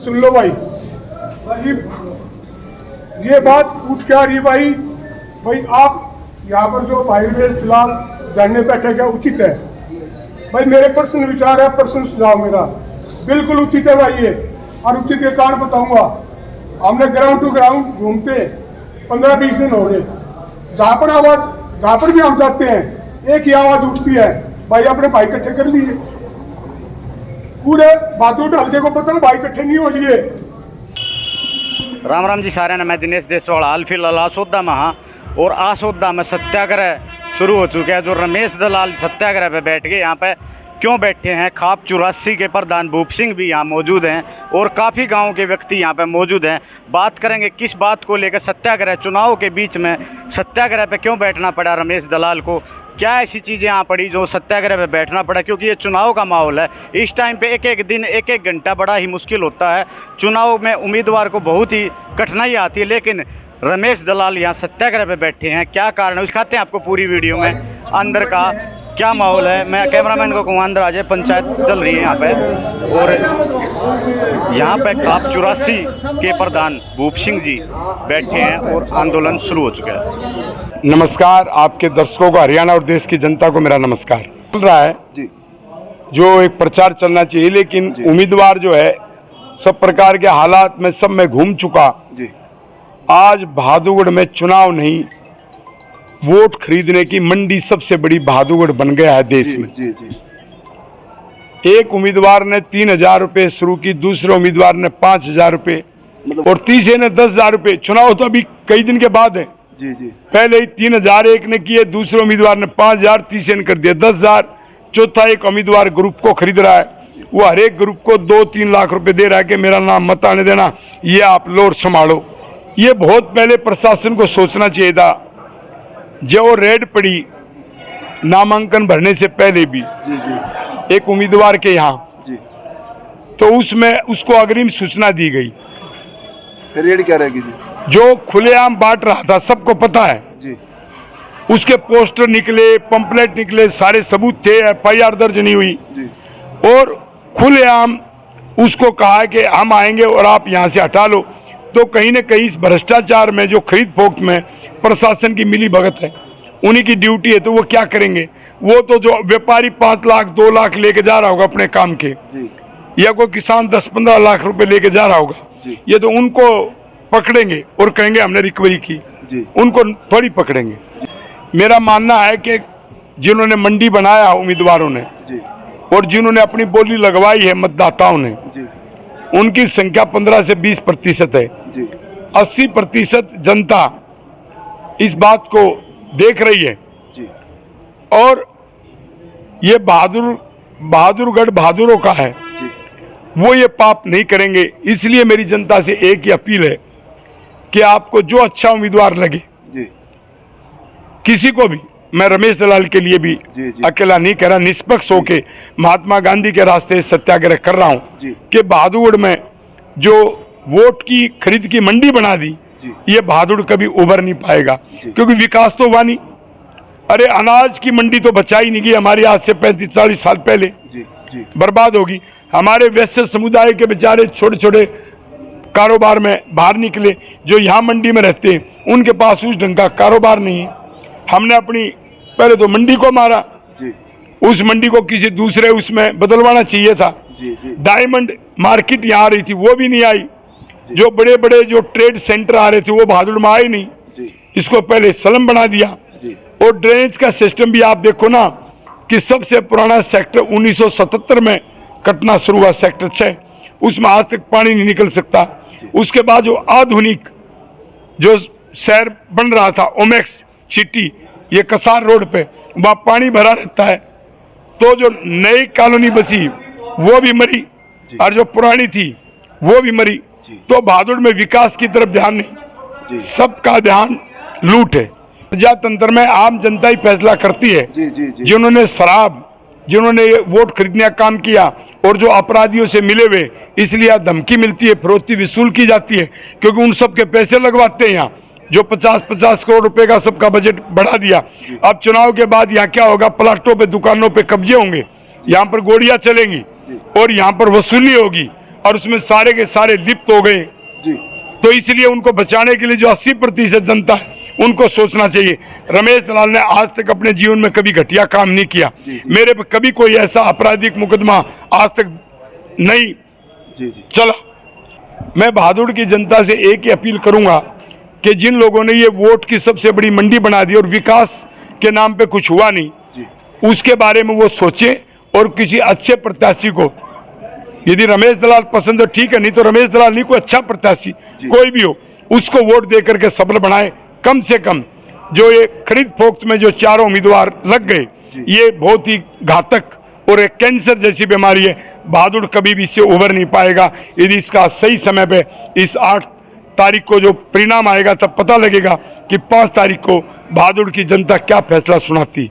सुन लो भाई, ये बात उठ के आ रही भाई। भाई आप यहाँ पर जो भाई फिलहाल जानने बैठे क्या उचित है भाई? मेरे पर्सनल विचार है, पर्सनल सुझाव मेरा बिल्कुल उचित है भाई ये। और उचित के कारण बताऊंगा। हमने ग्राउंड टू ग्राउंड घूमते 15-20 दिन हो गए। जहाँ पर भी हम जाते हैं एक ही आवाज उठती है, भाई अपने भाई इकट्ठे कर लिए। पूरे बहादुर हल्के को पता है भाई इकट्ठे नहीं हो लिए। राम राम जी सारे ने, मैं दिनेश देसवाल हाल फिलहाल आसोदा में हाँ। और आसोदा में सत्याग्रह शुरू हो चुके हैं। जो रमेश दलाल सत्याग्रह पे बैठ गए, यहाँ पे क्यों बैठे हैं? खाप 84 के प्रधान भूप सिंह भी यहाँ मौजूद हैं और काफ़ी गांव के व्यक्ति यहाँ पे मौजूद हैं। बात करेंगे किस बात को लेकर सत्याग्रह, चुनाव के बीच में सत्याग्रह पे क्यों बैठना पड़ा रमेश दलाल को, क्या ऐसी चीज़ें यहाँ पड़ी जो सत्याग्रह पे बैठना पड़ा? क्योंकि ये चुनाव का माहौल है। इस टाइम पे एक एक दिन एक एक घंटा बड़ा ही मुश्किल होता है। चुनाव में उम्मीदवार को बहुत ही कठिनाई आती है, लेकिन रमेश दलाल यहाँ सत्याग्रह पे बैठे हैं। क्या कारण है दिखाते हैं आपको पूरी वीडियो में, अंदर का क्या माहौल है। मैं कैमरामैन को कहूँ अंदर आ जाए। पंचायत चल रही है यहाँ पे और यहाँ पे खाप 84 के प्रधान भूप सिंह जी बैठे हैं और आंदोलन शुरू हो चुका है। नमस्कार आपके दर्शकों को, हरियाणा और देश की जनता को मेरा नमस्कार। चल रहा है जी, जो एक प्रचार चलना चाहिए, लेकिन उम्मीदवार जो है सब प्रकार के हालात में सब में घूम चुका जी। आज बहादुरगढ़ में चुनाव नहीं, वोट खरीदने की मंडी सबसे बड़ी बहादुरगढ़ बन गया है देश में। जी, जी। एक उम्मीदवार ने 3,000 रुपये शुरू की, दूसरे उम्मीदवार ने 5,000 रुपये और तीसरे ने 10,000 रुपये। चुनाव तो अभी कई दिन के बाद है। जी, जी। पहले ही 3,000 एक ने किए, दूसरे उम्मीदवार ने 5,000, तीसरे ने कर दिया 10,000, चौथा एक उम्मीदवार ग्रुप को खरीद रहा है। वो हर एक ग्रुप को 2-3 लाख रुपए दे रहा है कि मेरा नाम मत आने देना, ये आप लो और संभालो। ये बहुत पहले प्रशासन को सोचना चाहिए था। जो रेड पड़ी नामांकन भरने से पहले भी जी, जी। एक उम्मीदवार के यहाँ जी, तो उसमें उसको अग्रिम सूचना दी गई। रेड क्या रहेगी जी? जो खुलेआम बांट रहा था, सबको पता है जी। उसके पोस्टर निकले, पंपलेट निकले, सारे सबूत थे, FIR दर्ज नहीं हुई जी। और खुलेआम उसको कहा कि हम आएंगे और आप यहाँ से हटा लो। तो कहीं न कहीं इस भ्रष्टाचार में, जो खरीद फोक्त में प्रशासन की मिली भगत है, उन्हीं की ड्यूटी है। तो वो क्या करेंगे? वो तो जो व्यापारी 5 लाख 2 लाख लेके जा रहा होगा अपने काम के, या कोई किसान 10-15 लाख रुपए लेके जा रहा होगा, ये तो उनको पकड़ेंगे और कहेंगे हमने रिकवरी की, उनको थोड़ी पकड़ेंगे। मेरा मानना है कि जिन्होंने मंडी बनाया उम्मीदवारों ने और जिन्होंने अपनी बोली लगवाई है मतदाताओं ने, उनकी संख्या 15 से 20% है। 80% जनता इस बात को देख रही है जी। और ये बहादुरगढ़ बहादुरों का है जी। वो ये पाप नहीं करेंगे। इसलिए मेरी जनता से एक ही अपील है कि आपको जो अच्छा उम्मीदवार लगे जी, किसी को भी, मैं रमेश दलाल के लिए भी जी, जी। अकेला नहीं कह रहा, निष्पक्ष होके महात्मा गांधी के रास्ते सत्याग्रह कर रहा हूं कि बहादुरगढ़ में जो वोट की खरीद की मंडी बना दी, ये बहादुर कभी उभर नहीं पाएगा, क्योंकि विकास तो हुआ नहीं। अरे अनाज की मंडी तो बचाई नहीं गई हमारी, आज से 35-40 साल पहले जी, जी। बर्बाद होगी। हमारे वैश्य समुदाय के बेचारे छोटे छोटे कारोबार में बाहर निकले, जो यहाँ मंडी में रहते हैं, उनके पास उस ढंग का कारोबार नहीं है। हमने अपनी पहले तो मंडी को मारा जी। उस मंडी को किसी दूसरे उसमें बदलवाना चाहिए था जी, जी। डायमंड मार्केट यहाँ आ रही थी, वो भी नहीं आई। जो बड़े बड़े जो ट्रेड सेंटर आ रहे थे वो बहादुर में आए नहीं जी। इसको पहले सलम बना दिया जी। और ड्रेनेज का सिस्टम भी आप देखो ना कि सबसे पुराना सेक्टर 1977 में कटना शुरू हुआ, सेक्टर 6, उसमें आज तक पानी नहीं निकल सकता। उसके बाद जो आधुनिक जो शहर बन रहा था ओमेक्स सिटी, ये कसार रोड पे, वहाँ पानी भरा रहता है। तो जो नई कॉलोनी बसी वो भी मरी और जो पुरानी थी वो भी मरी। तो बहादुर में विकास की तरफ ध्यान नहीं, सबका ध्यान लूट है। प्रजातंत्र में आम जनता ही फैसला करती है जी, जी, जी। जिन्होंने शराब, जिन्होंने वोट खरीदने का काम किया और जो अपराधियों से मिले हुए, इसलिए धमकी मिलती है, फिरौती वसूल की जाती है, क्योंकि उन सब के पैसे लगवाते हैं। यहाँ जो 50-50 करोड़ रुपए का सबका बजट बढ़ा दिया। अब चुनाव के बाद यहाँ क्या होगा? प्लाटों पे, दुकानों पे कब्जे होंगे, यहाँ पर गोलियां चलेंगी और यहाँ पर वसूली होगी और उसमें सारे के सारे लिप्त हो गए, जी तो इसलिए उनको बचाने के लिए जो 80% जनता है उनको सोचना चाहिए। रमेश दलाल ने आज तक अपने जीवन में कभी घटिया काम नहीं किया। मेरे पे कभी कोई ऐसा आपराधिक मुकदमा आज तक नहीं जी जी चला। मैं बहादुर की जनता से एक ही अपील करूंगा कि जिन लोगों ने ये वोट की सबसे बड़ी मंडी बना दी और विकास के नाम पे कुछ हुआ नहीं, जी उसके बारे में वो सोचे और किसी अच्छे प्रत्याशी को, यदि रमेश दलाल पसंद हो ठीक है, नहीं तो रमेश दलाल नहीं, कोई अच्छा प्रत्याशी कोई भी हो उसको वोट दे करके सफल बनाए। कम से कम जो ये खरीद फोक्त में जो 4 उम्मीदवार लग गए, ये बहुत ही घातक और एक कैंसर जैसी बीमारी है। बहादुर कभी भी इससे उभर नहीं पाएगा। यदि इसका सही समय पे इस 8 तारीख को जो परिणाम आएगा तब पता लगेगा कि 5 तारीख को बहादुर की जनता क्या फैसला सुनाती।